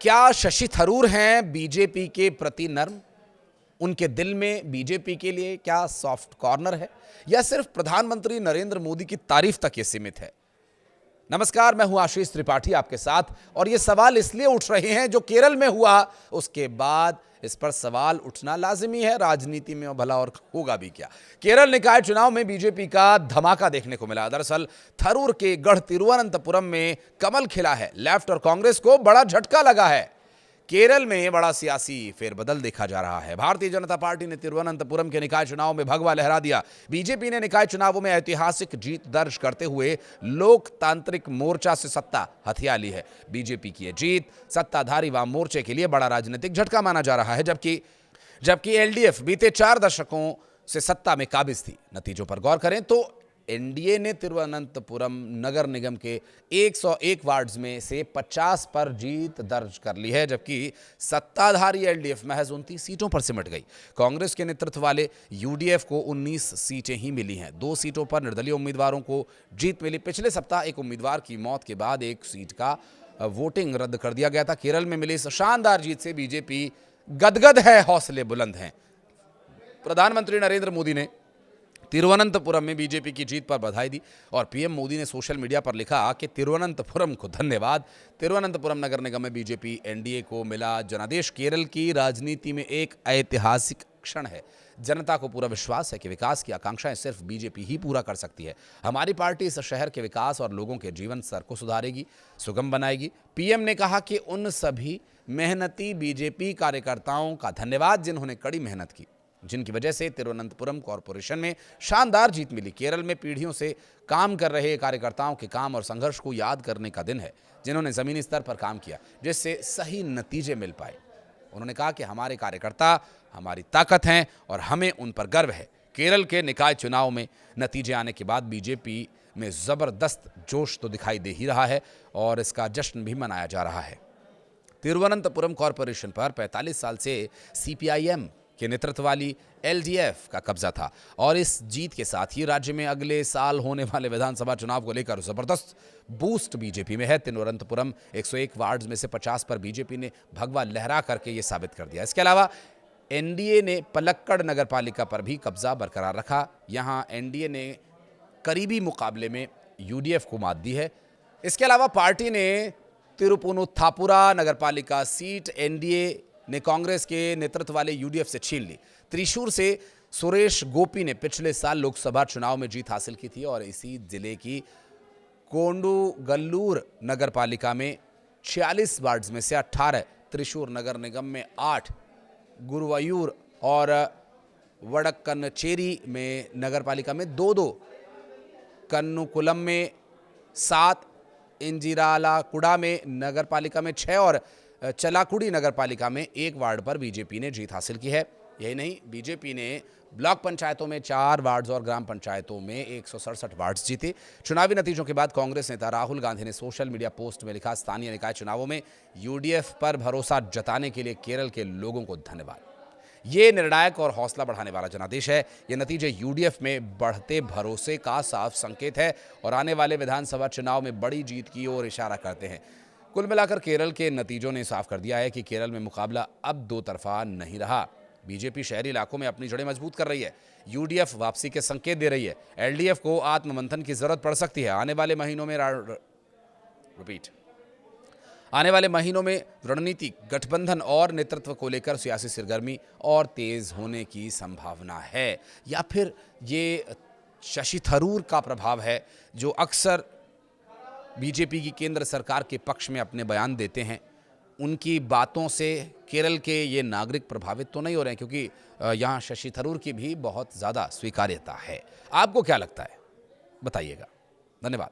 क्या शशि थरूर हैं बीजेपी के प्रति नर्म? उनके दिल में बीजेपी के लिए क्या सॉफ्ट कॉर्नर है, या सिर्फ प्रधानमंत्री नरेंद्र मोदी की तारीफ तक ये सीमित है? नमस्कार, मैं हूं आशीष त्रिपाठी आपके साथ, और ये सवाल इसलिए उठ रहे हैं जो केरल में हुआ उसके बाद इस पर सवाल उठना लाजिमी है। राजनीति में भला और होगा भी क्या। केरल निकाय चुनाव में बीजेपी का धमाका देखने को मिला। दरअसल थरूर के गढ़ तिरुवनंतपुरम में कमल खिला है। लेफ्ट और कांग्रेस को बड़ा झटका लगा है। केरल में बड़ा सियासी फेरबदल देखा जा रहा है। भारतीय जनता पार्टी ने तिरुवनंतपुरम के निकाय चुनाव में भगवा लहरा दिया। बीजेपी ने निकाय चुनावों में ऐतिहासिक जीत दर्ज करते हुए लोकतांत्रिक मोर्चा से सत्ता हथिया ली है। बीजेपी की यह जीत सत्ताधारी वाम मोर्चे के लिए बड़ा राजनीतिक झटका माना जा रहा है, जबकि एलडीएफ बीते 4 दशकों से सत्ता में काबिज थी। नतीजों पर गौर करें तो एनडीए ने तिरुवनंतपुरम नगर निगम के 101 वार्ड्स में से 50 पर जीत दर्ज कर ली है, जबकि सत्ताधारी एलडीएफ महज 29 सीटों पर सिमट गई। कांग्रेस के नेतृत्व वाले यूडीएफ को 19 सीटें ही मिली हैं। 2 सीटों पर निर्दलीय उम्मीदवारों को जीत मिली। पिछले सप्ताह एक उम्मीदवार की मौत के बाद एक सीट का वोटिंग रद्द कर दिया गया था। केरल में मिली इस शानदार जीत से बीजेपी गदगद है, हौसले बुलंद हैं। प्रधानमंत्री नरेंद्र मोदी ने तिरुवनंतपुरम में बीजेपी की जीत पर बधाई दी, और पीएम मोदी ने सोशल मीडिया पर लिखा कि तिरुवनंतपुरम को धन्यवाद। तिरुवनंतपुरम नगर निगम में बीजेपी एनडीए को मिला जनादेश। केरल की राजनीति में एक ऐतिहासिक क्षण है। जनता को पूरा विश्वास है कि विकास की आकांक्षाएं सिर्फ बीजेपी ही पूरा कर सकती है। हमारी पार्टी इस शहर के विकास और लोगों के जीवन स्तर को सुधारेगी, सुगम बनाएगी। पीएम ने कहा कि उन सभी मेहनती बीजेपी कार्यकर्ताओं का धन्यवाद जिन्होंने कड़ी मेहनत की, जिनकी वजह से तिरुवनंतपुरम कॉरपोरेशन में शानदार जीत मिली। केरल में पीढ़ियों से काम कर रहे कार्यकर्ताओं के काम और संघर्ष को याद करने का दिन है, जिन्होंने जमीनी स्तर पर काम किया, जिससे सही नतीजे मिल पाए। उन्होंने कहा कि हमारे कार्यकर्ता हमारी ताकत हैं और हमें उन पर गर्व है। केरल के निकाय चुनाव में नतीजे आने के बाद बीजेपी में जबरदस्त जोश तो दिखाई दे ही रहा है, और इसका जश्न भी मनाया जा रहा है। तिरुवनंतपुरम कॉरपोरेशन पर 45 साल से सीपीआईएम के नेतृत्व वाली एलडीएफ का कब्जा था, और इस जीत के साथ ही राज्य में अगले साल होने वाले विधानसभा चुनाव को लेकर जबरदस्त बूस्ट बीजेपी में है। तिरुवनंतपुरम 101 वार्ड्स में से 50 पर बीजेपी ने भगवा लहरा करके ये साबित कर दिया। इसके अलावा एनडीए ने पलक्कड़ नगर पालिका पर भी कब्जा बरकरार रखा। यहां एनडीए ने करीबी मुकाबले में यूडीएफ को मात दी है। इसके अलावा पार्टी ने तिरुपुनुथापुरा नगर पालिका सीट एनडीए ने कांग्रेस के नेतृत्व वाले यूडीएफ से छीन ली। त्रिशूर से सुरेश गोपी ने पिछले साल लोकसभा चुनाव में जीत हासिल की थी, और इसी जिले की कोंडुगल्लूर नगर पालिका में 46 वार्ड्स में से 18, त्रिशूर नगर निगम में 8, गुरुवायूर और वडक्कनचेरी में नगर पालिका में 2-2, कन्नुकुलम में 7, इंजिरालाकुड़ा में नगर पालिका में 6 और चलाकुड़ी नगर पालिका में 1 वार्ड पर बीजेपी ने जीत हासिल की है। यही नहीं, बीजेपी ने ब्लॉक पंचायतों में 4 वार्ड्स और ग्राम पंचायतों में 167 वार्ड्स जीते। चुनावी नतीजों के बाद कांग्रेस नेता राहुल गांधी ने सोशल मीडिया पोस्ट में लिखा, स्थानीय निकाय चुनावों में यूडीएफ पर भरोसा जताने के लिए केरल के लोगों को धन्यवाद। ये निर्णायक और हौसला बढ़ाने वाला जनादेश है। ये नतीजे यूडीएफ में बढ़ते भरोसे का साफ संकेत है, और आने वाले विधानसभा चुनाव में बड़ी जीत की ओर इशारा करते हैं। कुल मिलाकर केरल के नतीजों ने साफ कर दिया है कि केरल में मुकाबला अब 2 तरफा नहीं रहा। बीजेपी शहरी इलाकों में अपनी जड़ें मजबूत कर रही है। यूडीएफ वापसी के संकेत दे रही है। एलडीएफ को आत्ममंथन की जरूरत पड़ सकती है। आने वाले महीनों में रणनीति, गठबंधन और नेतृत्व को लेकर सियासी सरगर्मी और तेज होने की संभावना है, या फिर ये शशि थरूर का प्रभाव है, जो अक्सर बीजेपी की केंद्र सरकार के पक्ष में अपने बयान देते हैं। उनकी बातों से केरल के ये नागरिक प्रभावित तो नहीं हो रहे हैं, क्योंकि यहाँ शशि थरूर की भी बहुत ज़्यादा स्वीकार्यता है। आपको क्या लगता है, बताइएगा। धन्यवाद।